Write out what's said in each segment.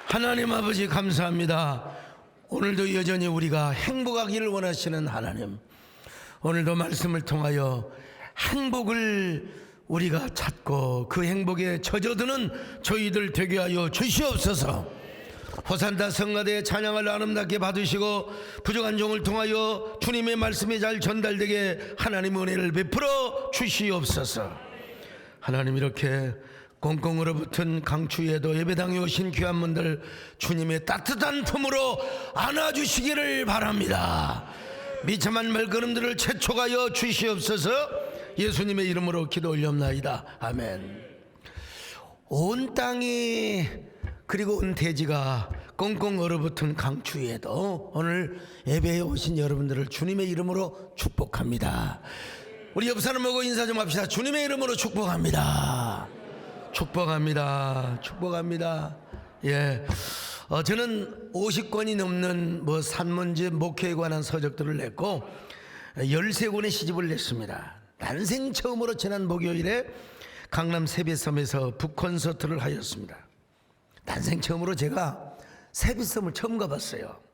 하나님 아버지 감사합니다. 오늘도 여전히 우리가 행복하기를 원하시는 하나님, 오늘도 말씀을 통하여 행복을 우리가 찾고 그 행복에 젖어드는 저희들 되게 하여 주시옵소서. 호산나 성가대 찬양을 아름답게 받으시고 부족한 종을 통하여 주님의 말씀이 잘 전달되게 하나님의 은혜를 베풀어 주시옵소서. 하나님, 이렇게 꽁꽁 얼어붙은 강추위에도 예배당에 오신 귀한 분들 주님의 따뜻한 품으로 안아주시기를 바랍니다. 비참한 말걸음들을 채촉하여 주시옵소서. 예수님의 이름으로 기도 올렸나이다. 아멘. 온 땅이 그리고 온 대지가 꽁꽁 얼어붙은 강추위에도 오늘 예배에 오신 여러분들을 주님의 이름으로 축복합니다. 우리 옆 사람 보고 인사 좀 합시다. 주님의 이름으로 축복합니다. 축복합니다. 축복합니다. 예. 저는 50권이 넘는 산문집 목회에 관한 서적들을 냈고 13권의 시집을 냈습니다. 난생 처음으로 지난 목요일에 강남 세빛섬에서 북콘서트를 하였습니다. 난생 처음으로 제가 세빛섬을 처음 가봤어요.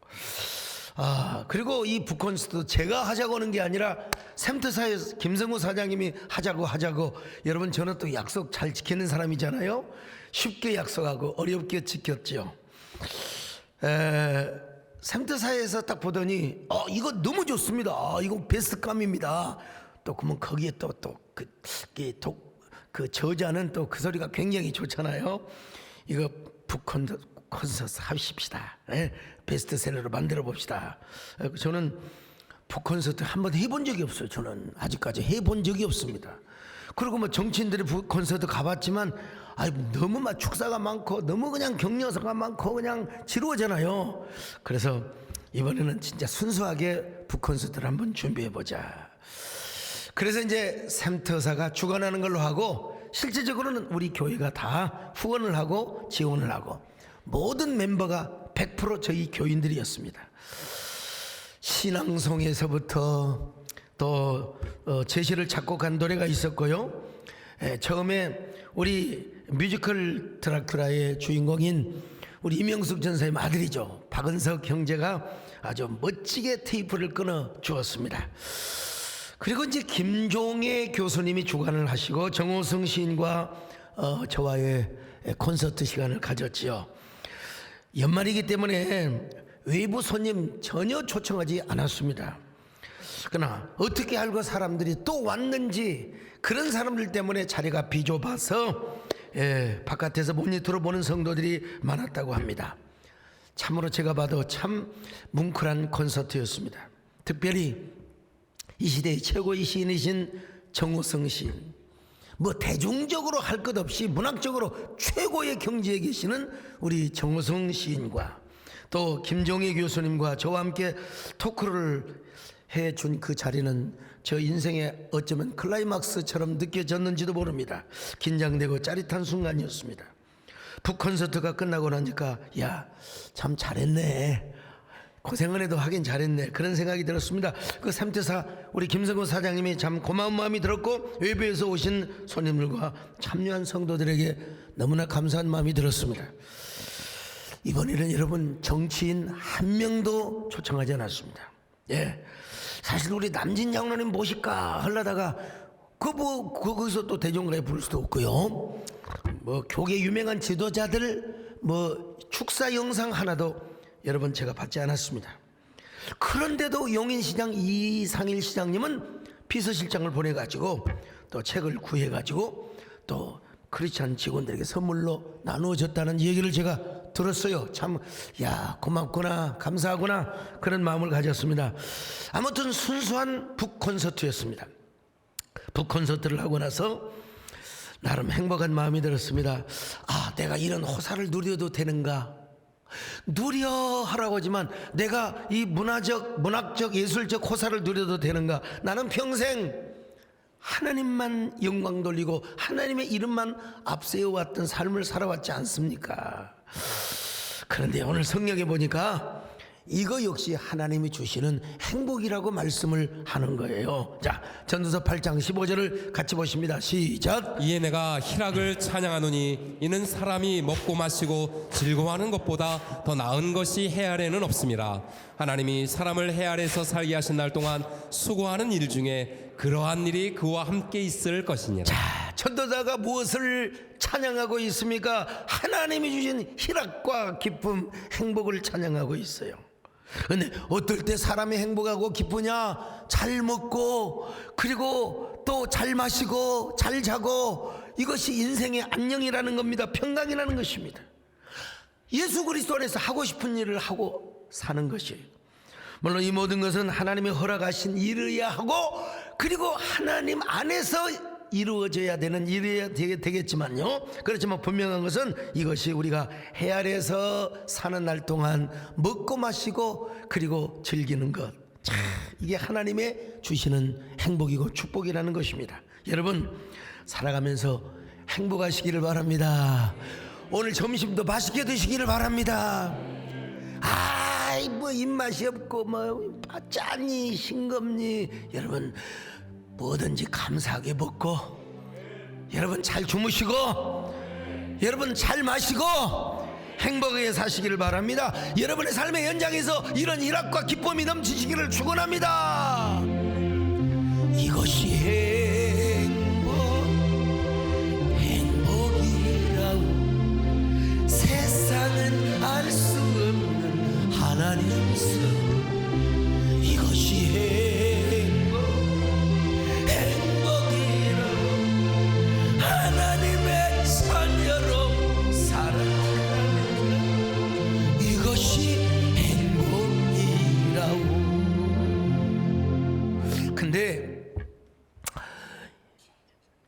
그리고 이 북콘서트 제가 하자고 하는 게 아니라 샘터사에서 김성우 사장님이 하자고. 여러분, 저는 또 약속 잘 지키는 사람이잖아요. 쉽게 약속하고 어렵게 지켰죠. 샘터사에서 딱 보더니 이거 너무 좋습니다. 이거 베스트감입니다. 또 그러면 거기에 그 저자는 또 그 소리가 굉장히 좋잖아요. 이거 북콘서트 하십시다. 베스트셀러로 만들어 봅시다. 저는 북콘서트 한번 해본 적이 없어요. 저는 아직까지 해본 적이 없습니다. 그리고 정치인들이 북콘서트 가봤지만 너무 축사가 많고 너무 그냥 격려사가 많고 그냥 지루하잖아요. 그래서 이번에는 진짜 순수하게 북콘서트를 한번 준비해 보자. 그래서 이제 샘터사가 주관하는 걸로 하고, 실제적으로는 우리 교회가 다 후원을 하고 지원을 하고 모든 멤버가 100% 저희 교인들이었습니다. 신앙송에서부터 또 제시를 작곡한 노래가 있었고요. 처음에 우리 뮤지컬 드라큘라의 주인공인 우리 이명숙 전사의 아들이죠, 박은석 형제가 아주 멋지게 테이프를 끊어 주었습니다. 그리고 이제 김종애 교수님이 주관을 하시고 정호성 시인과 저와의 콘서트 시간을 가졌지요. 연말이기 때문에 외부 손님 전혀 초청하지 않았습니다. 그러나 어떻게 알고 사람들이 또 왔는지, 그런 사람들 때문에 자리가 비좁아서 바깥에서 모니터로 보는 성도들이 많았다고 합니다. 참으로 제가 봐도 참 뭉클한 콘서트였습니다. 특별히 이 시대의 최고의 시인이신 정호성 시인, 대중적으로 할 것 없이 문학적으로 최고의 경지에 계시는 우리 정호성 시인과 또 김종희 교수님과 저와 함께 토크를 해준 그 자리는 저 인생의 어쩌면 클라이막스처럼 느껴졌는지도 모릅니다. 긴장되고 짜릿한 순간이었습니다. 북콘서트가 끝나고 나니까 참 잘했네, 고생을 해도 하긴 잘했네, 그런 생각이 들었습니다. 그 샘터사 우리 김성우 사장님이 참 고마운 마음이 들었고, 외부에서 오신 손님들과 참여한 성도들에게 너무나 감사한 마음이 들었습니다. 이번에는 여러분 정치인 한 명도 초청하지 않았습니다. 사실 우리 남진 장로님 모실까 하려다가 거기서 또 대종가에 부를 수도 없고요. 교계 유명한 지도자들 축사 영상 하나도 여러분 제가 받지 않았습니다. 그런데도 용인시장 이상일 시장님은 비서실장을 보내가지고 또 책을 구해가지고 또 크리스찬 직원들에게 선물로 나누어졌다는 얘기를 제가 들었어요. 참 고맙구나, 감사하구나, 그런 마음을 가졌습니다. 아무튼 순수한 북콘서트였습니다. 북콘서트를 하고 나서 나름 행복한 마음이 들었습니다. 내가 이런 호사를 누려도 되는가, 누려하라고 하지만 내가 이 문학적 예술적 호사를 누려도 되는가. 나는 평생 하나님만 영광 돌리고 하나님의 이름만 앞세워왔던 삶을 살아왔지 않습니까? 그런데 오늘 성경에 보니까 이거 역시 하나님이 주시는 행복이라고 말씀을 하는 거예요. 자, 전도서 8장 15절을 같이 보십니다. 시작. 이에 내가 희락을 찬양하노니 이는 사람이 먹고 마시고 즐거워하는 것보다 더 나은 것이 해 아래는 없음이라. 하나님이 사람을 해 아래에서 살게 하신 날 동안 수고하는 일 중에 그러한 일이 그와 함께 있을 것이니라. 자, 전도자가 무엇을 찬양하고 있습니까? 하나님이 주신 희락과 기쁨, 행복을 찬양하고 있어요. 근데 어떨 때 사람이 행복하고 기쁘냐? 잘 먹고, 그리고 또 잘 마시고 잘 자고, 이것이 인생의 안녕이라는 겁니다. 평강이라는 것입니다. 예수 그리스도 안에서 하고 싶은 일을 하고 사는 것이에요. 물론 이 모든 것은 하나님이 허락하신 일이어야 하고, 그리고 하나님 안에서 이루어져야 되는 일이어야 되겠지만요, 그렇지만 분명한 것은 이것이 우리가 해 아래에서 사는 날 동안 먹고 마시고 그리고 즐기는 것, 참 이게 하나님의 주시는 행복이고 축복이라는 것입니다. 여러분, 살아가면서 행복하시기를 바랍니다. 오늘 점심도 맛있게 드시기를 바랍니다. 아이 뭐 입맛이 없고 뭐 짠니 싱겁니, 여러분 뭐든지 감사하게 먹고, 여러분 잘 주무시고, 여러분 잘 마시고 행복하게 사시기를 바랍니다. 여러분의 삶의 현장에서 이런 희락과 기쁨이 넘치시기를 축원합니다. 이것이 행복이라고 세상은 알 수 없는 하나님의 섭, 이것이 하나님의 자녀로 살아가는 이것이 행복이라고. 근데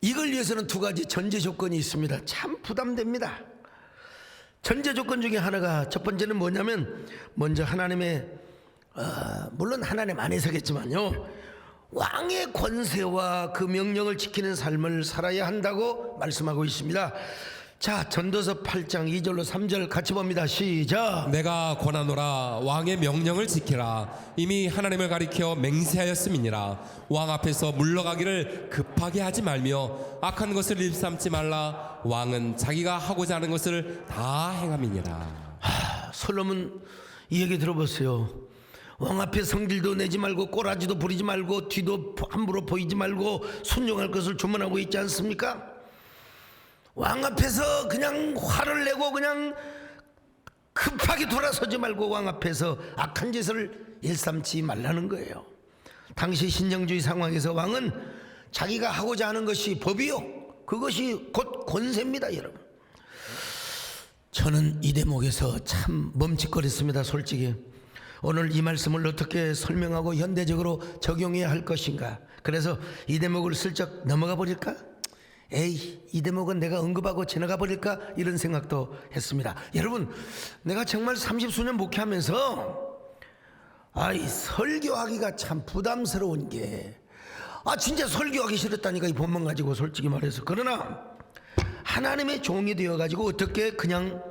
이걸 위해서는 두 가지 전제 조건이 있습니다. 참 부담됩니다. 전제 조건 중에 하나가, 첫 번째는 뭐냐면, 먼저 하나님의 물론 하나님 안에서겠지만요, 왕의 권세와 그 명령을 지키는 삶을 살아야 한다고 말씀하고 있습니다. 자, 전도서 8장 2절로 3절 같이 봅니다. 시작. 내가 권하노라 왕의 명령을 지키라. 이미 하나님을 가리켜 맹세하였음이니라. 왕 앞에서 물러가기를 급하게 하지 말며 악한 것을 일삼지 말라. 왕은 자기가 하고자 하는 것을 다 행함이니라. 솔로몬 이 얘기 들어보세요. 왕 앞에 성질도 내지 말고 꼬라지도 부리지 말고 뒤도 함부로 보이지 말고 순종할 것을 주문하고 있지 않습니까? 왕 앞에서 그냥 화를 내고 그냥 급하게 돌아서지 말고 왕 앞에서 악한 짓을 일삼지 말라는 거예요. 당시 신정주의 상황에서 왕은 자기가 하고자 하는 것이 법이요, 그것이 곧 권세입니다. 여러분, 저는 이 대목에서 참 멈칫거렸습니다. 솔직히 오늘 이 말씀을 어떻게 설명하고 현대적으로 적용해야 할 것인가. 그래서 이 대목을 슬쩍 넘어가 버릴까? 에이, 이 대목은 내가 언급하고 지나가 버릴까? 이런 생각도 했습니다. 여러분, 내가 정말 30수년 목회하면서 설교하기가 참 부담스러운 게, 진짜 설교하기 싫었다니까, 이 본문 가지고 솔직히 말해서. 그러나 하나님의 종이 되어가지고 어떻게 그냥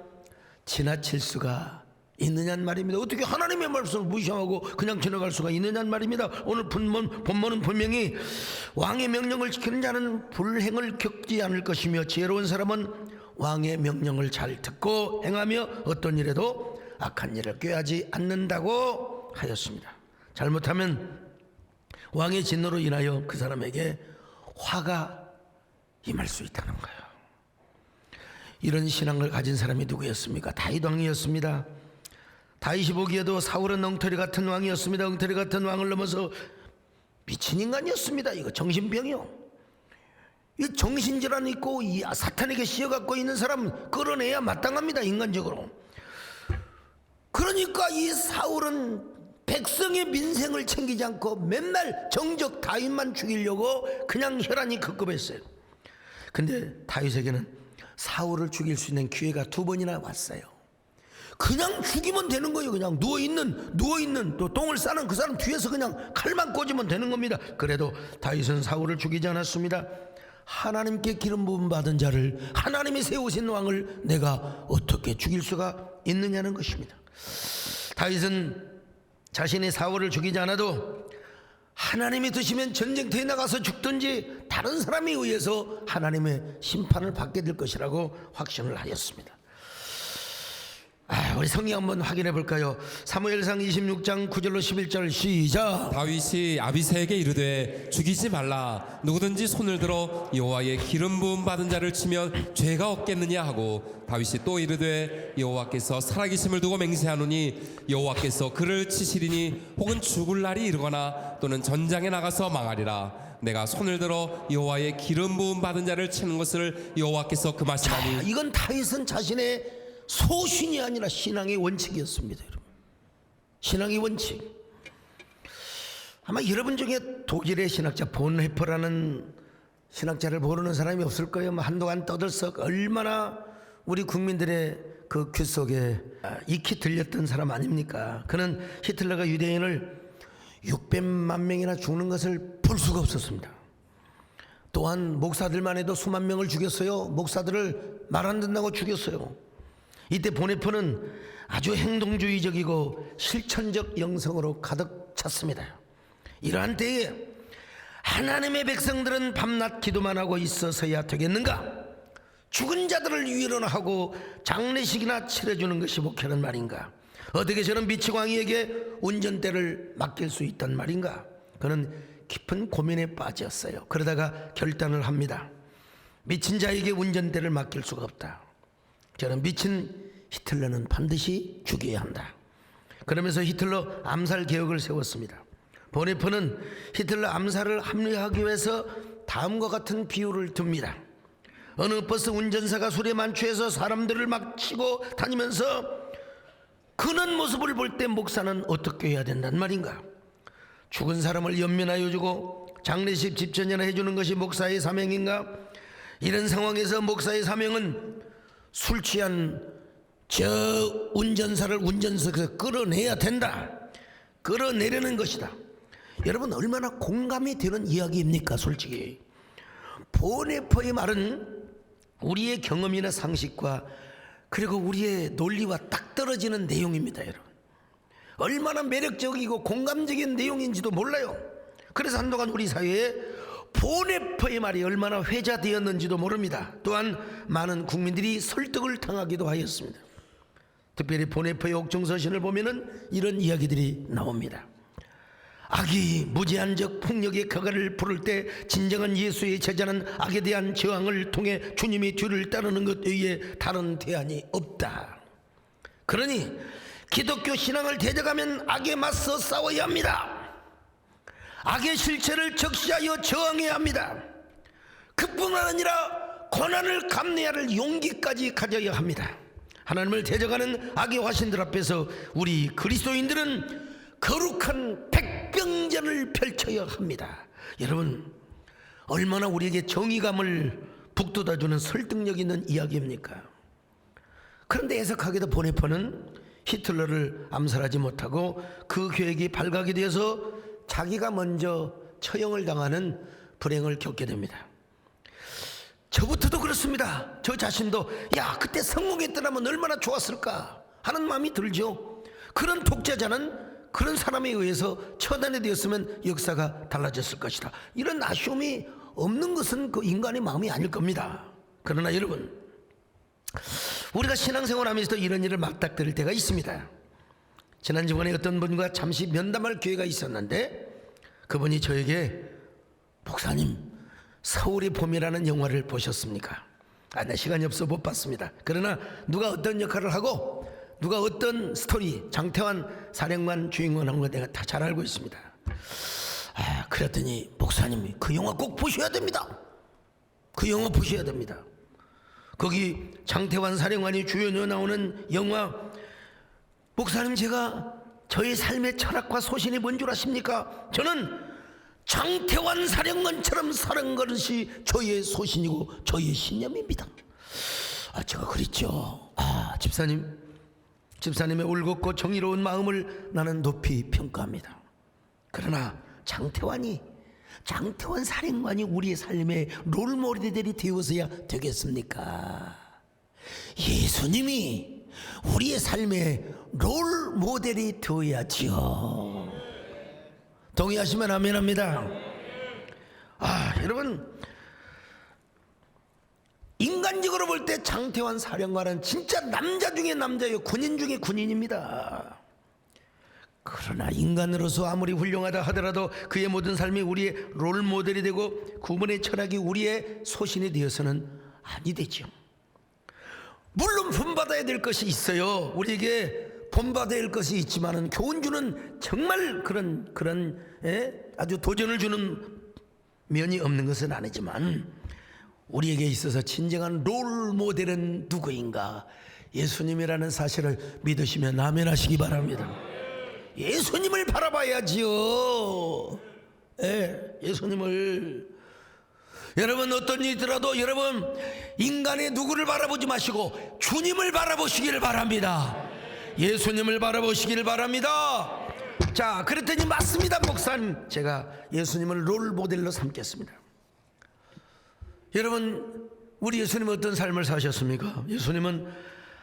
지나칠 수가 있느냐는 말입니다. 어떻게 하나님의 말씀을 무시하고 그냥 지나갈 수가 있느냐는 말입니다. 오늘 본문은 분명히 왕의 명령을 지키는 자는 불행을 겪지 않을 것이며 지혜로운 사람은 왕의 명령을 잘 듣고 행하며 어떤 일에도 악한 일을 꾀하지 않는다고 하였습니다. 잘못하면 왕의 진노로 인하여 그 사람에게 화가 임할 수 있다는 거예요. 이런 신앙을 가진 사람이 누구였습니까? 다윗 왕이었습니다. 다윗이 보기에도 사울은 엉터리 같은 왕이었습니다. 엉터리 같은 왕을 넘어서 미친 인간이었습니다. 이거 정신병이요. 이 정신질환 있고 이 사탄에게 씌어갖고 있는 사람 끌어내야 마땅합니다. 인간적으로. 그러니까 이 사울은 백성의 민생을 챙기지 않고 맨날 정적 다윗만 죽이려고 그냥 혈안이 급급했어요. 근데 다윗에게는 사울을 죽일 수 있는 기회가 두 번이나 왔어요. 그냥 죽이면 되는 거예요. 그냥 누워있는 또 똥을 싸는 그 사람 뒤에서 그냥 칼만 꽂으면 되는 겁니다. 그래도 다윗은 사울을 죽이지 않았습니다. 하나님께 기름 부음 받은 자를, 하나님이 세우신 왕을 내가 어떻게 죽일 수가 있느냐는 것입니다. 다윗은 자신의 사월을 죽이지 않아도 하나님이 드시면 전쟁터에 나가서 죽든지 다른 사람에 의해서 하나님의 심판을 받게 될 것이라고 확신을 하였습니다. 우리 성경 한번 확인해 볼까요? 사무엘상 26장 9절로 11절 시작. 다윗이 아비새에게 이르되 죽이지 말라. 누구든지 손을 들어 여호와의 기름 부음 받은 자를 치면 죄가 없겠느냐 하고, 다윗이 또 이르되 여호와께서 살아계심을 두고 맹세하노니 여호와께서 그를 치시리니 혹은 죽을 날이 이르거나 또는 전장에 나가서 망하리라. 내가 손을 들어 여호와의 기름 부음 받은 자를 치는 것을 여호와께서 금하시나니. 이건 다윗은 자신의 소신이 아니라 신앙의 원칙이었습니다. 여러분, 신앙의 원칙. 아마 여러분 중에 독일의 신학자 본헤퍼라는 신학자를 모르는 사람이 없을 거예요. 한동안 떠들썩 얼마나 우리 국민들의 그 귀 속에 익히 들렸던 사람 아닙니까? 그는 히틀러가 유대인을 600만 명이나 죽는 것을 볼 수가 없었습니다. 또한 목사들만 해도 수만 명을 죽였어요. 목사들을 말 안 듣는다고 죽였어요. 이때 본헤퍼는 아주 행동주의적이고 실천적 영성으로 가득 찼습니다. 이러한 때에 하나님의 백성들은 밤낮 기도만 하고 있어서야 되겠는가? 죽은 자들을 위로하고 장례식이나 치러주는 것이 목회는 말인가? 어떻게 저런 미치광이에게 운전대를 맡길 수 있단 말인가? 그는 깊은 고민에 빠졌어요. 그러다가 결단을 합니다. 미친 자에게 운전대를 맡길 수가 없다. 저는 미친 히틀러는 반드시 죽여야 한다. 그러면서 히틀러 암살 계획을 세웠습니다. 본헤퍼는 히틀러 암살을 합리화하기 위해서 다음과 같은 비유를 듭니다. 어느 버스 운전사가 술에 만취해서 사람들을 막 치고 다니면서 그런 모습을 볼 때 목사는 어떻게 해야 된단 말인가? 죽은 사람을 연민하여 주고 장례식 집전이나 해주는 것이 목사의 사명인가? 이런 상황에서 목사의 사명은 술 취한 저 운전사를 운전석에서 끌어내야 된다. 끌어내려는 것이다. 여러분, 얼마나 공감이 되는 이야기입니까? 솔직히 본헤퍼의 말은 우리의 경험이나 상식과 그리고 우리의 논리와 딱 떨어지는 내용입니다. 여러분, 얼마나 매력적이고 공감적인 내용인지도 몰라요. 그래서 한동안 우리 사회에 본헤퍼의 말이 얼마나 회자되었는지도 모릅니다. 또한 많은 국민들이 설득을 당하기도 하였습니다. 특별히 본헤퍼의 옥중서신을 보면은 이런 이야기들이 나옵니다. 악이 무제한적 폭력의 격언을 부를 때 진정한 예수의 제자는 악에 대한 저항을 통해 주님의 뒤를 따르는 것 외에 다른 대안이 없다. 그러니 기독교 신앙을 대적하면 악에 맞서 싸워야 합니다. 악의 실체를 적시하여 저항해야 합니다. 그뿐만 아니라 고난을 감내해야 할 용기까지 가져야 합니다. 하나님을 대적하는 악의 화신들 앞에서 우리 그리스도인들은 거룩한 백병전을 펼쳐야 합니다. 여러분, 얼마나 우리에게 정의감을 북돋아주는 설득력 있는 이야기입니까? 그런데 해석하게도 본헤퍼는 히틀러를 암살하지 못하고 그 계획이 발각이 되어서 자기가 먼저 처형을 당하는 불행을 겪게 됩니다. 저부터도 그렇습니다. 저 자신도 그때 성공했더라면 얼마나 좋았을까 하는 마음이 들죠. 그런 독재자는 그런 사람에 의해서 처단이 되었으면 역사가 달라졌을 것이다. 이런 아쉬움이 없는 것은 그 인간의 마음이 아닐 겁니다. 그러나 여러분, 우리가 신앙생활 하면서도 이런 일을 맞닥뜨릴 때가 있습니다. 지난주간에 어떤 분과 잠시 면담할 기회가 있었는데 그분이 저에게 목사님, 서울의 봄이라는 영화를 보셨습니까? 나 시간이 없어 못 봤습니다. 그러나 누가 어떤 역할을 하고 누가 어떤 스토리, 장태환 사령관 주인공을 한 거 내가 다 잘 알고 있습니다. 그랬더니 목사님, 그 영화 꼭 보셔야 됩니다. 그 영화 보셔야 됩니다. 거기 장태환 사령관이 주연으로 나오는 영화, 목사님, 제가 저의 삶의 철학과 소신이 뭔 줄 아십니까? 저는 장태환 사령관처럼 사는 것이 저의 소신이고 저의 신념입니다. 제가 그랬죠. 집사님의 올곧고 정의로운 마음을 나는 높이 평가합니다. 그러나 장태환 사령관이 우리의 삶의 롤모델이 되어서야 되겠습니까? 예수님이 우리의 삶의 롤 모델이 되어야지요. 동의하시면 아멘합니다. 여러분, 인간적으로 볼 때 장태환 사령관은 진짜 남자 중에 남자요, 군인 중에 군인입니다. 그러나 인간으로서 아무리 훌륭하다 하더라도 그의 모든 삶이 우리의 롤 모델이 되고 구원의 철학이 우리의 소신이 되어서는 아니 되죠. 물론 본받아야 될 것이 있어요. 우리에게 본받아야 할 것이 있지만은 교훈주는 정말 그런 아주 도전을 주는 면이 없는 것은 아니지만, 우리에게 있어서 진정한 롤 모델은 누구인가? 예수님이라는 사실을 믿으시면 아멘하시기 바랍니다. 예수님을 바라봐야지요. 예수님을. 여러분, 어떤 일이 있더라도 여러분 인간의 누구를 바라보지 마시고 주님을 바라보시기를 바랍니다. 예수님을 바라보시기를 바랍니다. 자, 그랬더니 맞습니다 목사님, 제가 예수님을 롤 모델로 삼겠습니다. 여러분, 우리 예수님은 어떤 삶을 사셨습니까? 예수님은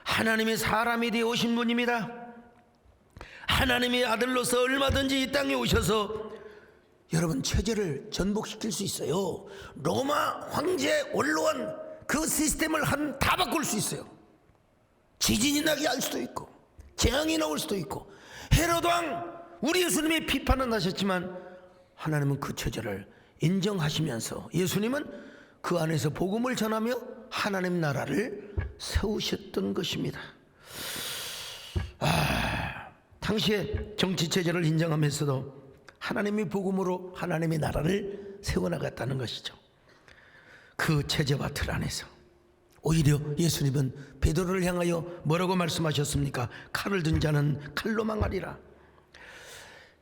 하나님의 사람이 되어 오신 분입니다. 하나님의 아들로서 얼마든지 이 땅에 오셔서 여러분 체제를 전복시킬 수 있어요. 로마 황제 원로원 그 시스템을 다 바꿀 수 있어요. 지진이 나게 할 수도 있고 재앙이 나올 수도 있고. 헤롯 왕, 우리 예수님이 비판은 하셨지만 하나님은 그 체제를 인정하시면서 예수님은 그 안에서 복음을 전하며 하나님 나라를 세우셨던 것입니다. 당시에 정치 체제를 인정하면서도 하나님의 복음으로 하나님의 나라를 세워나갔다는 것이죠. 그 체제와 틀 안에서 오히려 예수님은 베드로를 향하여 뭐라고 말씀하셨습니까? 칼을 든 자는 칼로 망하리라.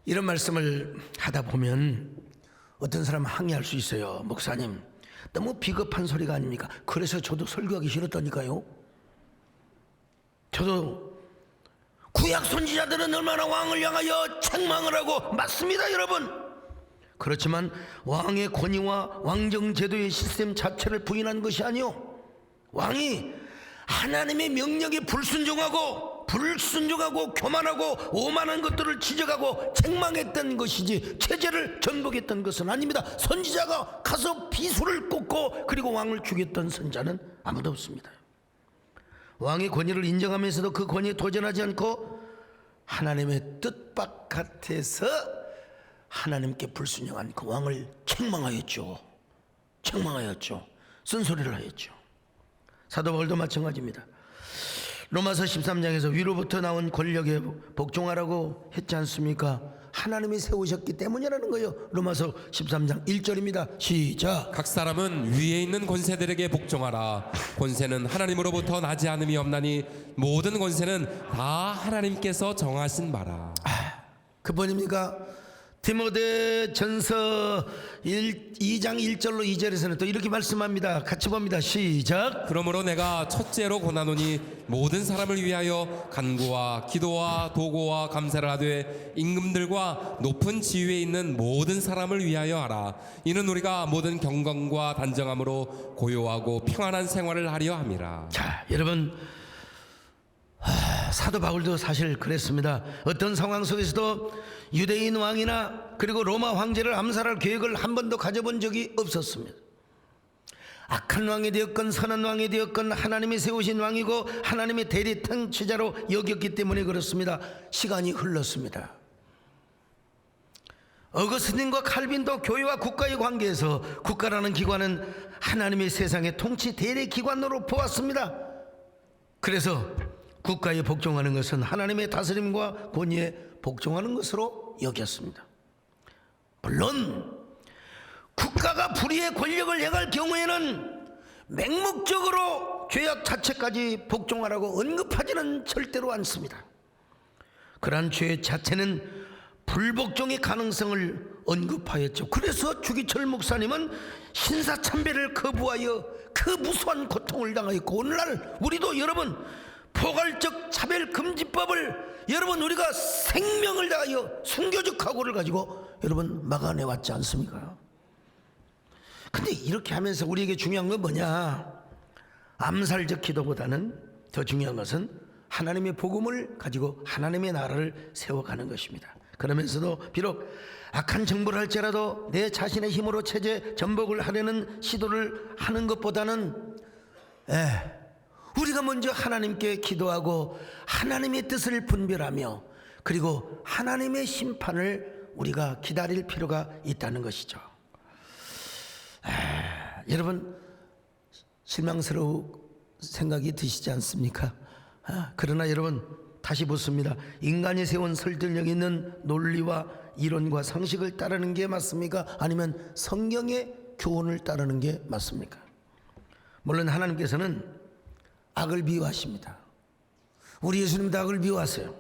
이런 말씀을 하다 보면 어떤 사람은 항의할 수 있어요. 목사님, 너무 비겁한 소리가 아닙니까? 그래서 저도 설교하기 싫었다니까요. 저도 구약 선지자들은 얼마나 왕을 향하여 책망을 하고, 맞습니다 여러분. 그렇지만 왕의 권위와 왕정 제도의 시스템 자체를 부인한 것이 아니요, 왕이 하나님의 명령에 불순종하고 교만하고 오만한 것들을 지적하고 책망했던 것이지 체제를 전복했던 것은 아닙니다. 선지자가 가서 비수를 꽂고 그리고 왕을 죽였던 선자는 아무도 없습니다. 왕의 권위를 인정하면서도 그 권위에 도전하지 않고 하나님의 뜻 바깥에서 하나님께 불순종한 그 왕을 책망하였죠. 쓴소리를 하였죠. 사도 바울도 마찬가지입니다. 로마서 13장에서 위로부터 나온 권력에 복종하라고 했지 않습니까? 하나님이 세우셨기 때문이라는 거예요. 로마서 13장 1절입니다. 시작. 각 사람은 위에 있는 권세들에게 복종하라. 권세는 하나님으로부터 나지 않음이 없나니 모든 권세는 다 하나님께서 정하신 바라. 그분입니까? 디모데 전서 2장 1절로 2절에서는 또 이렇게 말씀합니다. 같이 봅니다. 시작. 그러므로 내가 첫째로 권하노니 모든 사람을 위하여 간구와 기도와 도고와 감사를 하되 임금들과 높은 지위에 있는 모든 사람을 위하여 하라. 이는 우리가 모든 경건과 단정함으로 고요하고 평안한 생활을 하려 함이라. 자, 여러분, 사도 바울도 사실 그랬습니다. 어떤 상황 속에서도 유대인 왕이나 그리고 로마 황제를 암살할 계획을 한 번도 가져본 적이 없었습니다. 악한 왕이 되었건 선한 왕이 되었건 하나님이 세우신 왕이고 하나님의 대리 통치자로 여겼기 때문에 그렇습니다. 시간이 흘렀습니다. 어거스틴과 칼빈도 교회와 국가의 관계에서 국가라는 기관은 하나님의 세상의 통치 대리 기관으로 보았습니다. 그래서 국가에 복종하는 것은 하나님의 다스림과 권위에 복종하는 것으로 여겼습니다. 물론 국가가 불의의 권력을 행할 경우에는 맹목적으로 죄악 자체까지 복종하라고 언급하지는 절대로 않습니다. 그러한 죄 자체는 불복종의 가능성을 언급하였죠. 그래서 주기철 목사님은 신사참배를 거부하여 그 무수한 고통을 당하였고, 오늘날 우리도 여러분 포괄적 차별금지법을 여러분 우리가 생명을 다하여 순교적 각오를 가지고 여러분 막아내 왔지 않습니까? 근데 이렇게 하면서 우리에게 중요한 건 뭐냐? 암살적 기도보다는 더 중요한 것은 하나님의 복음을 가지고 하나님의 나라를 세워가는 것입니다. 그러면서도 비록 악한 정보를 할지라도 내 자신의 힘으로 체제 전복을 하려는 시도를 하는 것보다는 우리가 먼저 하나님께 기도하고 하나님의 뜻을 분별하며 그리고 하나님의 심판을 우리가 기다릴 필요가 있다는 것이죠. 여러분 실망스러운 생각이 드시지 않습니까? 그러나 여러분 다시 묻습니다. 인간이 세운 설득력 있는 논리와 이론과 상식을 따르는 게 맞습니까? 아니면 성경의 교훈을 따르는 게 맞습니까? 물론 하나님께서는 악을 미워하십니다. 우리 예수님도 악을 미워하세요.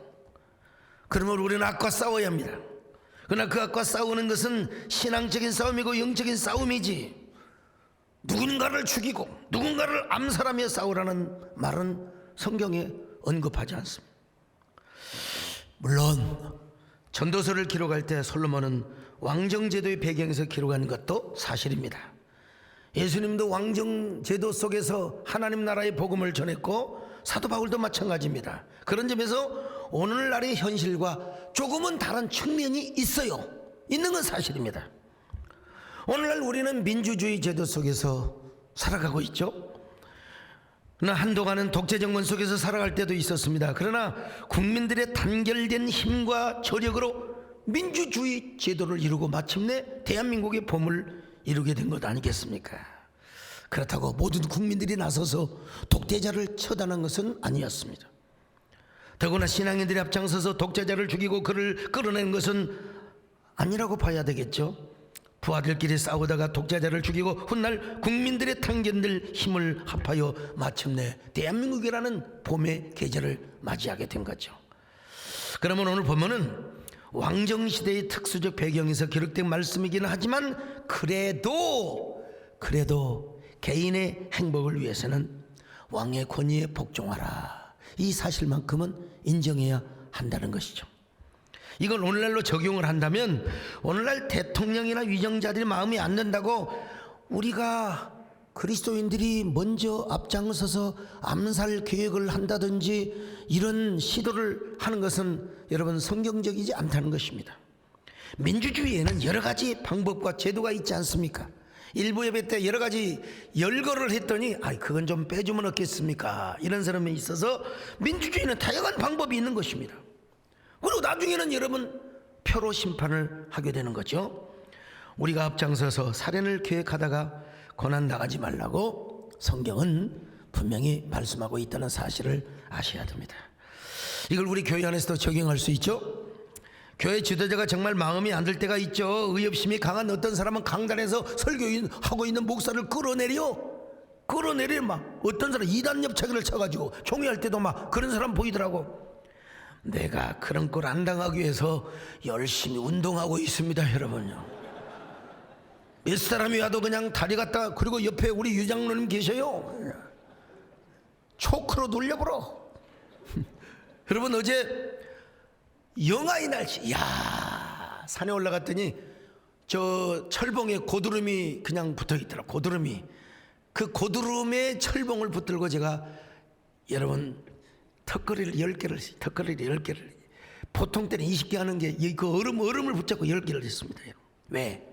그러므로 우리는 악과 싸워야 합니다. 그러나 그 악과 싸우는 것은 신앙적인 싸움이고 영적인 싸움이지, 누군가를 죽이고 누군가를 암살하며 싸우라는 말은 성경에 언급하지 않습니다. 물론 전도서를 기록할 때 솔로몬은 왕정제도의 배경에서 기록한 것도 사실입니다. 예수님도 왕정제도 속에서 하나님 나라의 복음을 전했고 사도 바울도 마찬가지입니다. 그런 점에서 오늘날의 현실과 조금은 다른 측면이 있어요. 있는 건 사실입니다. 오늘날 우리는 민주주의 제도 속에서 살아가고 있죠. 그러나 한동안은 독재 정권 속에서 살아갈 때도 있었습니다. 그러나 국민들의 단결된 힘과 저력으로 민주주의 제도를 이루고 마침내 대한민국의 봄을 이루게 된 것 아니겠습니까? 그렇다고 모든 국민들이 나서서 독재자를 처단한 것은 아니었습니다. 더구나 신앙인들이 앞장서서 독재자를 죽이고 그를 끌어낸 것은 아니라고 봐야 되겠죠. 부하들끼리 싸우다가 독재자를 죽이고 훗날 국민들의 탄견될 힘을 합하여 마침내 대한민국이라는 봄의 계절을 맞이하게 된 거죠. 그러면 오늘 보면은 왕정시대의 특수적 배경에서 기록된 말씀이기는 하지만 그래도 개인의 행복을 위해서는 왕의 권위에 복종하라, 이 사실만큼은 인정해야 한다는 것이죠. 이걸 오늘날로 적용을 한다면 오늘날 대통령이나 위정자들이 마음이 안 든다고 우리가 그리스도인들이 먼저 앞장서서 암살 계획을 한다든지 이런 시도를 하는 것은 여러분 성경적이지 않다는 것입니다. 민주주의에는 여러 가지 방법과 제도가 있지 않습니까? 일부 예배 때 여러 가지 열거를 했더니 그건 좀 빼주면 어떻겠습니까? 이런 사람이 있어서 민주주의는 다양한 방법이 있는 것입니다. 그리고 나중에는 여러분 표로 심판을 하게 되는 거죠. 우리가 앞장서서 살인을 계획하다가 고난 나가지 말라고 성경은 분명히 말씀하고 있다는 사실을 아셔야 됩니다. 이걸 우리 교회 안에서도 적용할 수 있죠. 교회 지도자가 정말 마음이 안 들 때가 있죠. 의협심이 강한 어떤 사람은 강단에서 설교하고 있는 목사를 끌어내려 막 어떤 사람 이단 옆차기를 쳐가지고 종이할 때도 막 그런 사람 보이더라고. 내가 그런 걸 안 당하기 위해서 열심히 운동하고 있습니다, 여러분요. 몇 사람이 와도 그냥 다리 갖다, 그리고 옆에 우리 유장로님 계셔요. 초크로 돌려버려. 여러분 어제 영하의 날씨, 산에 올라갔더니 저 철봉에 고드름이 그냥 붙어 있더라. 고드름이. 그 고드름에 철봉을 붙들고 제가 여러분 턱걸이를 10개를 보통 때는 20개 하는 게 그 얼음을 붙잡고 10개를 했습니다. 왜?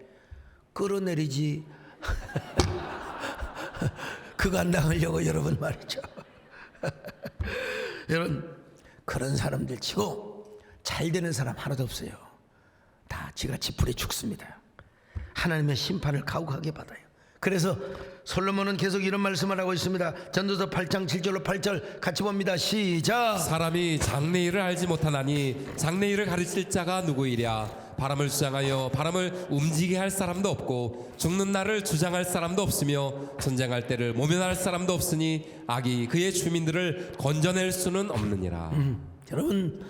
끌어내리지 그거 안 당하려고 여러분 말이죠. 여러분 그런 사람들 치고 잘 되는 사람 하나도 없어요. 다 지가 지푸레 죽습니다. 하나님의 심판을 가혹하게 받아요. 그래서 솔로몬은 계속 이런 말씀을 하고 있습니다. 전도서 8장 7절로 8절 같이 봅니다. 시작. 사람이 장래 일을 알지 못하나니 장래 일을 가르칠 자가 누구이랴. 바람을 주장하여 바람을 움직이게 할 사람도 없고 죽는 날을 주장할 사람도 없으며 전쟁할 때를 모면할 사람도 없으니 악이 그의 주민들을 건져낼 수는 없느니라. 여러분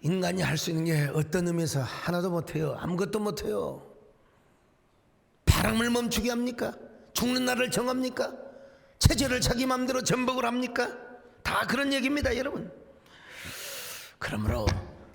인간이 할 수 있는 게 어떤 의미에서 하나도 못해요. 아무것도 못해요. 바람을 멈추게 합니까? 죽는 날을 정합니까? 체제를 자기 마음대로 전복을 합니까? 다 그런 얘기입니다, 여러분. 그러므로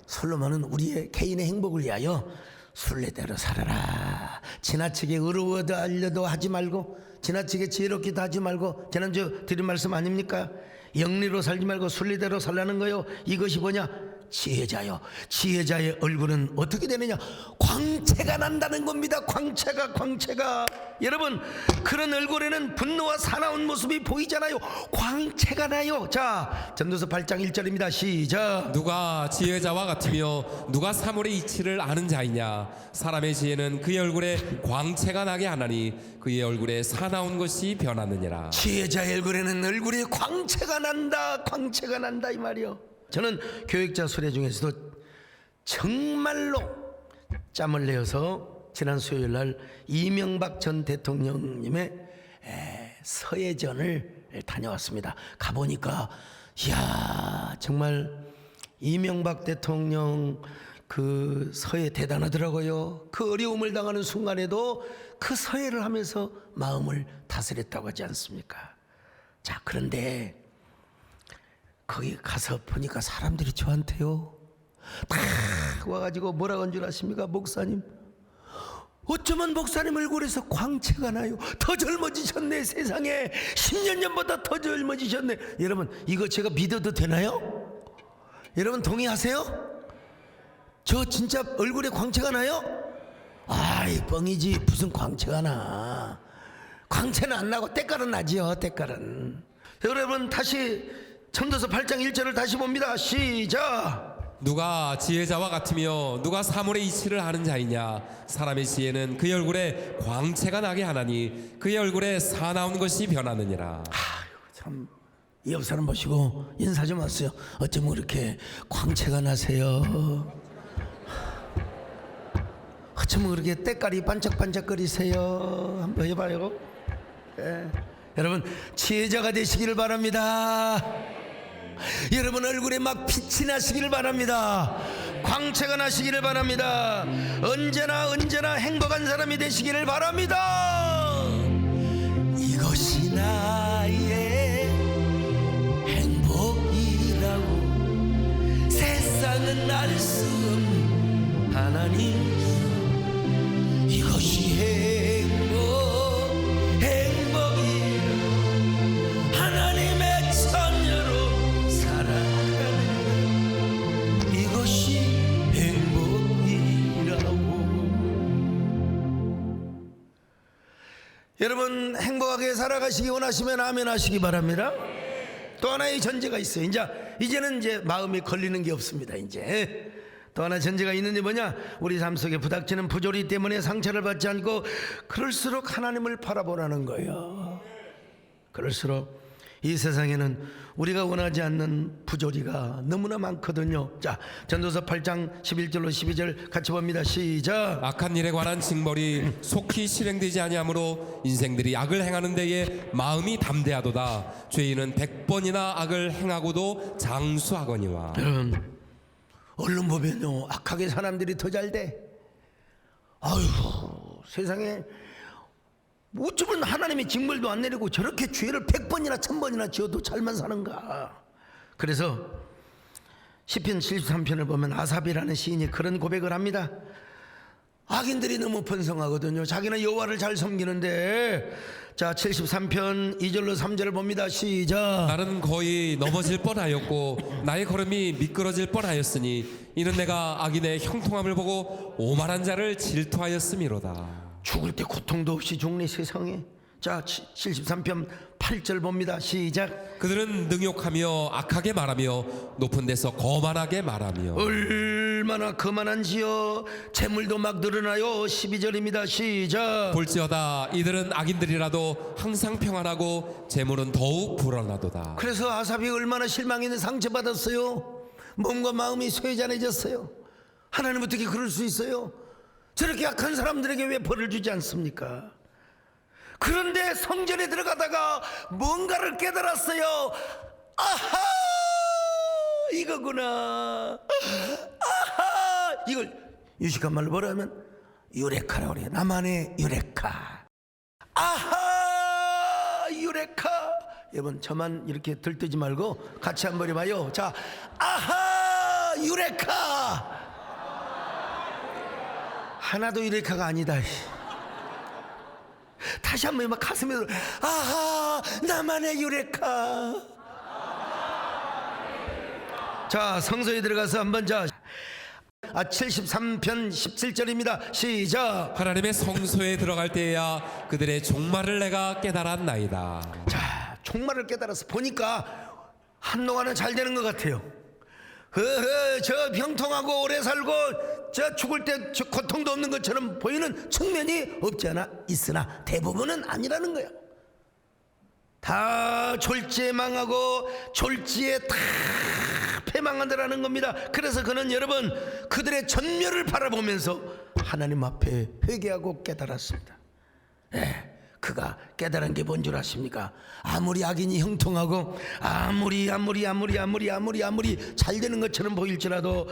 솔로몬은 우리의 개인의 행복을 위하여 순례대로 살아라. 지나치게 의로워도 알려도 하지 말고 지나치게 지혜롭기도 하지 말고, 지난주 드린 말씀 아닙니까? 영리로 살지 말고 순리대로 살라는 거요. 이것이 뭐냐? 지혜자요. 지혜자의 얼굴은 어떻게 되느냐? 광채가 난다는 겁니다. 광채가. 여러분, 그런 얼굴에는 분노와 사나운 모습이 보이잖아요. 광채가 나요. 자, 전도서 8장 1절입니다. 시작. 누가 지혜자와 같으며 누가 사물의 이치를 아는 자이냐? 사람의 지혜는 그의 얼굴에 광채가 나게 하나니 그의 얼굴에 사나운 것이 변하느니라. 지혜자의 얼굴에는 얼굴에 광채가 난다 이 말이요. 저는 교육자 수련 중에서도 정말로 짬을 내어서 지난 수요일 날 이명박 전 대통령님의 서예전을 다녀왔습니다. 가보니까 이야, 정말 이명박 대통령 그 서예 대단하더라고요. 그 어려움을 당하는 순간에도 그 서예를 하면서 마음을 다스렸다고 하지 않습니까? 자, 그런데 거기 가서 보니까 사람들이 저한테요 다 와가지고 뭐라고 한 줄 아십니까? 목사님, 어쩌면 목사님 얼굴에서 광채가 나요. 더 젊어지셨네. 세상에 10년 전보다 더 젊어지셨네. 여러분, 이거 제가 믿어도 되나요? 여러분 동의하세요? 저 진짜 얼굴에 광채가 나요? 아이, 뻥이지. 무슨 광채가 나. 광채는 안 나고 때깔은 나지요. 때깔은. 여러분, 다시 전도서 8장 1절을 다시 봅니다. 시작. 누가 지혜자와 같으며 누가 사물의 이치를 아는 자이냐? 사람의 지혜는 그의 얼굴에 광채가 나게 하나니 그의 얼굴에 사나운 것이 변하느니라. 참, 이 옆 사람 보시고 인사 좀 하세요. 어쩜 그렇게 광채가 나세요? 어쩜 그렇게 때깔이 반짝반짝거리세요? 한번 해봐요. 여러분, 지혜자가 되시기를 바랍니다. 여러분 얼굴에 막 빛이 나시기를 바랍니다. 광채가 나시기를 바랍니다. 언제나 행복한 사람이 되시기를 바랍니다. 이것이 나의 행복이라고 세상은 알 수 없는 하나님, 이것이 행복이라고 하나님의 자녀로 살아가는 이것이 행복이라고. 여러분, 행복하게 살아가시기 원하시면 아멘 하시기 바랍니다. 또 하나의 전제가 있어요. 이제는 마음에 걸리는 게 없습니다. 이제 또 하나 전제가 있는데 뭐냐? 우리 삶 속에 부닥치는 부조리 때문에 상처를 받지 않고 그럴수록 하나님을 바라보라는 거예요. 그럴수록 이 세상에는 우리가 원하지 않는 부조리가 너무나 많거든요. 자, 전도서 8장 11절로 12절 같이 봅니다. 시작. 악한 일에 관한 징벌이 속히 실행되지 아니하므로 인생들이 악을 행하는 데에 마음이 담대하도다. 죄인은 100번이나 악을 행하고도 장수하거니와. 여러분, 얼른 보면요 악하게 사람들이 더 잘 돼. 아유, 세상에 어쩌면 하나님의 징벌도 안 내리고 저렇게 죄를 100번이나 1000번이나 지어도 잘만 사는가. 그래서 시편 73편을 보면 아삽이라는 시인이 그런 고백을 합니다. 악인들이 너무 번성하거든요. 자기는 여호와를 잘 섬기는데. 자, 73편 2절로 3절을 봅니다. 시작. 나는 거의 넘어질 뻔하였고 나의 걸음이 미끄러질 뻔하였으니 이는 내가 악인의 형통함을 보고 오만한 자를 질투하였음이로다. 죽을 때 고통도 없이 죽네 세상에. 자, 73편 8절 봅니다. 시작. 그들은 능욕하며 악하게 말하며 높은 데서 거만하게 말하며. 얼마나 거만한지요. 재물도 막 늘어나요. 12절입니다. 시작. 볼지어다 이들은 악인들이라도 항상 평안하고 재물은 더욱 불어나도다. 그래서 아삽이 얼마나 실망했는데 상처받았어요. 몸과 마음이 쇠잔해졌어요. 하나님 어떻게 그럴 수 있어요? 저렇게 악한 사람들에게 왜 벌을 주지 않습니까? 그런데 성전에 들어가다가 뭔가를 깨달았어요. 아하, 이거구나. 아하, 이걸 유식한 말로 뭐라 하면 유레카라고 그래요. 나만의 유레카. 아하, 유레카. 여러분, 저만 이렇게 들뜨지 말고 같이 한번 해봐요. 자, 아하, 유레카. 하나도 유레카가 아니다. 다시 한번 막 가슴에 아하, 나만의 유레카. 자, 성서에 들어가서 한번 73편 17절입니다. 시작. 하나님의 성소에 들어갈 때야 그들의 종말을 내가 깨달았나이다. 자, 종말을 깨달아서 보니까 한동안은 잘 되는 것 같아요. 저 병통하고 오래 살고 저 죽을 때 저 고통도 없는 것처럼 보이는 측면이 없지 않아 있으나 대부분은 아니라는 거야. 다 졸지에 망하고 졸지에 다 패망하더라는 겁니다. 그래서 그는 여러분 그들의 전멸을 바라보면서 하나님 앞에 회개하고 깨달았습니다. 그가 깨달은 게 뭔 줄 아십니까? 아무리 악인이 형통하고 아무리 잘 되는 것처럼 보일지라도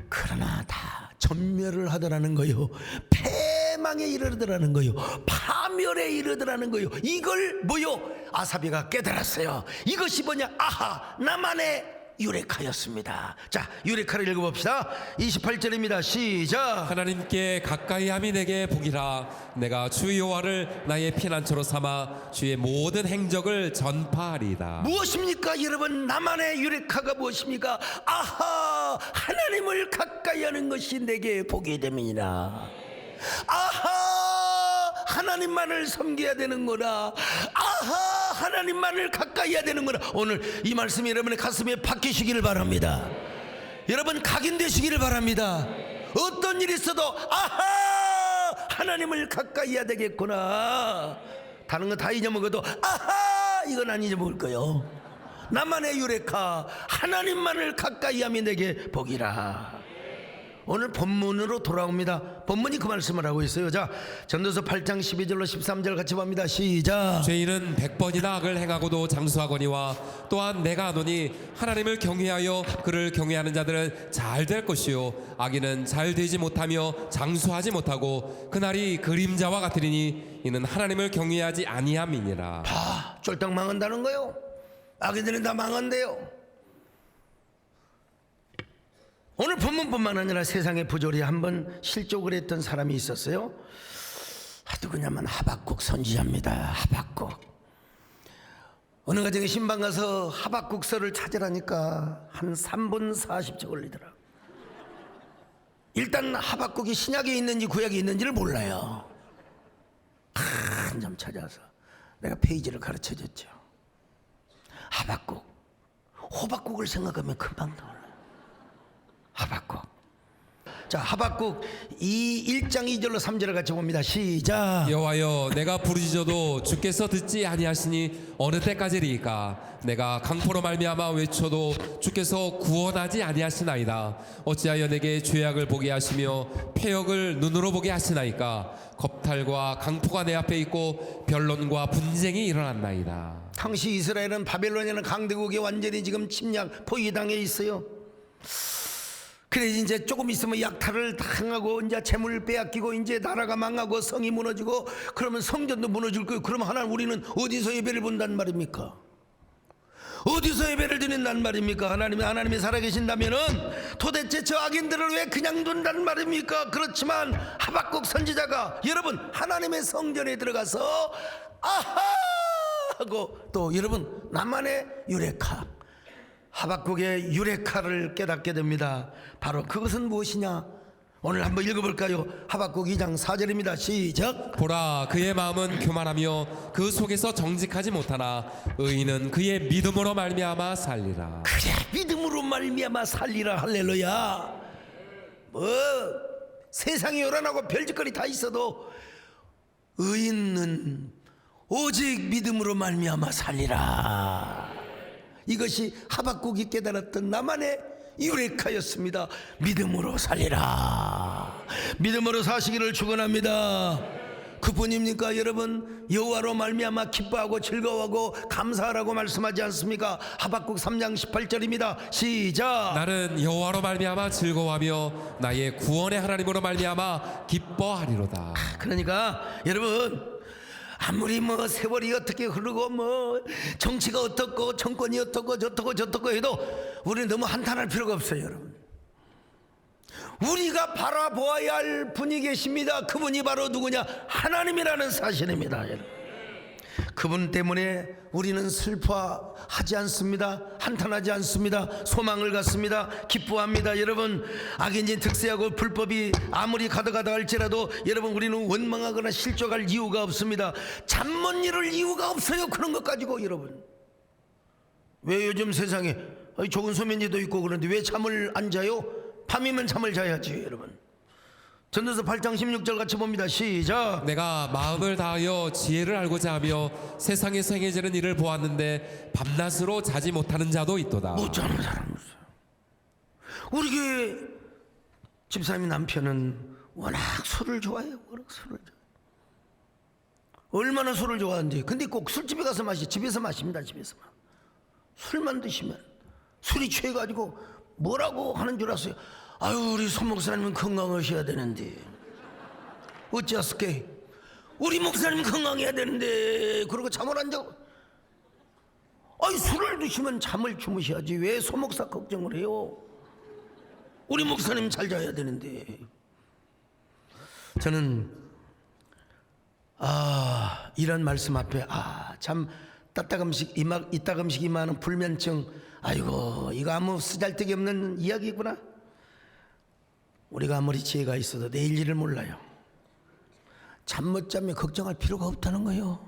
그러나 다 전멸을 하더라는 거요. 패망에 이르더라는 거요. 파멸에 이르더라는 거요. 이걸 뭐요? 아사비가 깨달았어요. 이것이 뭐냐? 아하, 나만의 유레카였습니다. 자, 유레카를 읽어봅시다. 28절입니다. 시작. 하나님께 가까이함이 내게 복이라. 내가 주 여호와를 나의 피난처로 삼아 주의 모든 행적을 전파하리이다. 무엇입니까 여러분? 나만의 유레카가 무엇입니까? 아하, 하나님을 가까이 하는 것이 내게 복이 됨이니라. 아하, 하나님만을 섬겨야 되는구나. 아하, 하나님만을 가까이 해야 되는구나. 오늘 이 말씀이 여러분의 가슴에 박히시기를 바랍니다. 여러분 각인되시기를 바랍니다. 어떤 일이 있어도 아하, 하나님을 가까이 해야 되겠구나. 다른 거 다 잊어먹어도 아하, 이건 안 잊어먹을 거요. 나만의 유레카, 하나님만을 가까이 하면 내게 복이라. 오늘 본문으로 돌아옵니다. 본문이 그 말씀을 하고 있어요. 자, 전도서 8장 12절로 13절 같이 봅니다. 시작. 죄인은 100번이나 악을 행하고도 장수하거니와 또한 내가 아노니 하나님을 경외하여 그를 경외하는 자들은 잘 될 것이요 악인은 잘 되지 못하며 장수하지 못하고 그날이 그림자와 같으리니 이는 하나님을 경외하지 아니함이니라. 다 쫄딱 망한다는 거요. 악인들은 다 망한대요. 오늘 본문뿐만 아니라 세상의 부조리에 한번 실족을 했던 사람이 있었어요. 누구냐면 하박국 선지자입니다. 하박국. 어느 가정에 신방 가서 하박국서를 찾으라니까 한 3분 40초 걸리더라. 일단 하박국이 신약에 있는지 구약에 있는지를 몰라요. 한참 찾아서 내가 페이지를 가르쳐줬죠. 하박국, 호박국을 생각하면 금방 나와. 하박국. 자, 하박국 1장 2절로 3절을 같이 봅니다. 시작. 여호와여, 내가 부르짖어도 주께서 듣지 아니하시니 어느 때까지리이까? 내가 강포로 말미암아 외쳐도 주께서 구원하지 아니하시나이다. 어찌하여 내게 죄악을 보게 하시며 패역을 눈으로 보게 하시나이까? 겁탈과 강포가 내 앞에 있고 변론과 분쟁이 일어났나이다. 당시 이스라엘은 바벨론이라는 강대국에 완전히 지금 침략 포위당해 있어요. 그래 이제 조금 있으면 약탈을 당하고 이제 재물을 빼앗기고 이제 나라가 망하고 성이 무너지고 그러면 성전도 무너질 거예요. 그러면 하나님 우리는 어디서 예배를 본단 말입니까? 어디서 예배를 드린단 말입니까? 하나님이 살아계신다면은 도대체 저 악인들을 왜 그냥 둔단 말입니까? 그렇지만 하박국 선지자가 여러분 하나님의 성전에 들어가서 아하 하고 또 여러분 나만의 유레카 하박국의 유레카를 깨닫게 됩니다. 바로 그것은 무엇이냐? 오늘 한번 읽어볼까요? 하박국 2장 4절입니다. 시작. 보라, 그의 마음은 교만하며 그 속에서 정직하지 못하나 의인은 그의 믿음으로 말미암아 살리라. 그래, 믿음으로 말미암아 살리라. 할렐루야. 뭐 세상이 요란하고 별짓거리 다 있어도 의인은 오직 믿음으로 말미암아 살리라. 이것이 하박국이 깨달았던 나만의 유레카였습니다. 믿음으로 살리라. 믿음으로 사시기를 축원합니다. 그뿐입니까 여러분? 여호와로 말미암아 기뻐하고 즐거워하고 감사하라고 말씀하지 않습니까? 하박국 3장 18절입니다. 시작. 나는 여호와로 말미암아 즐거워하며 나의 구원의 하나님으로 말미암아 기뻐하리로다. 그러니까 여러분 아무리 뭐 세월이 어떻게 흐르고 뭐 정치가 어떻고 정권이 어떻고 저떻고 해도 우리는 너무 한탄할 필요가 없어요. 여러분 우리가 바라보아야 할 분이 계십니다. 그분이 바로 누구냐? 하나님이라는 사실입니다. 여러분 그분 때문에 우리는 슬퍼하지 않습니다. 한탄하지 않습니다. 소망을 갖습니다. 기뻐합니다. 여러분, 악인진 득세하고 불법이 아무리 가득하다 할지라도 여러분, 우리는 원망하거나 실족할 이유가 없습니다. 잠 못 이룰 이유가 없어요. 그런 것 가지고. 여러분, 왜 요즘 세상에 좋은 소면제도 있고 그런데 왜 잠을 안 자요? 밤이면 잠을 자야지. 여러분, 전도서 8장 16절 같이 봅니다. 시작. 내가 마음을 다하여 지혜를 알고자 하며 세상에서 행해지는 일을 보았는데 밤낮으로 자지 못하는 자도 있도다. 못 자는 사람 없어요. 우리 교회 집사님 남편은 워낙 술을 좋아해요. 워낙 술을 좋아해요. 얼마나 술을 좋아하는지. 근데 꼭 술집에 가서 마시, 집에서 마십니다. 집에서. 술만 드시면 술이 취해가지고 뭐라고 하는 줄 아세요? 아유, 우리 손 목사님은 건강하셔야 되는데 어찌하스게 우리 목사님 건강해야 되는데 그러고 잠을 안 자고. 아니, 술을 드시면 잠을 주무셔야지 왜 손 목사 걱정을 해요? 우리 목사님 잘 자야 되는데. 저는 이런 말씀 앞에 참 이따금씩 임하는 불면증, 아이고 이거 아무 쓰잘데기 없는 이야기구나. 우리가 아무리 지혜가 있어도 내일 일을 몰라요. 잠 못 자면 걱정할 필요가 없다는 거예요.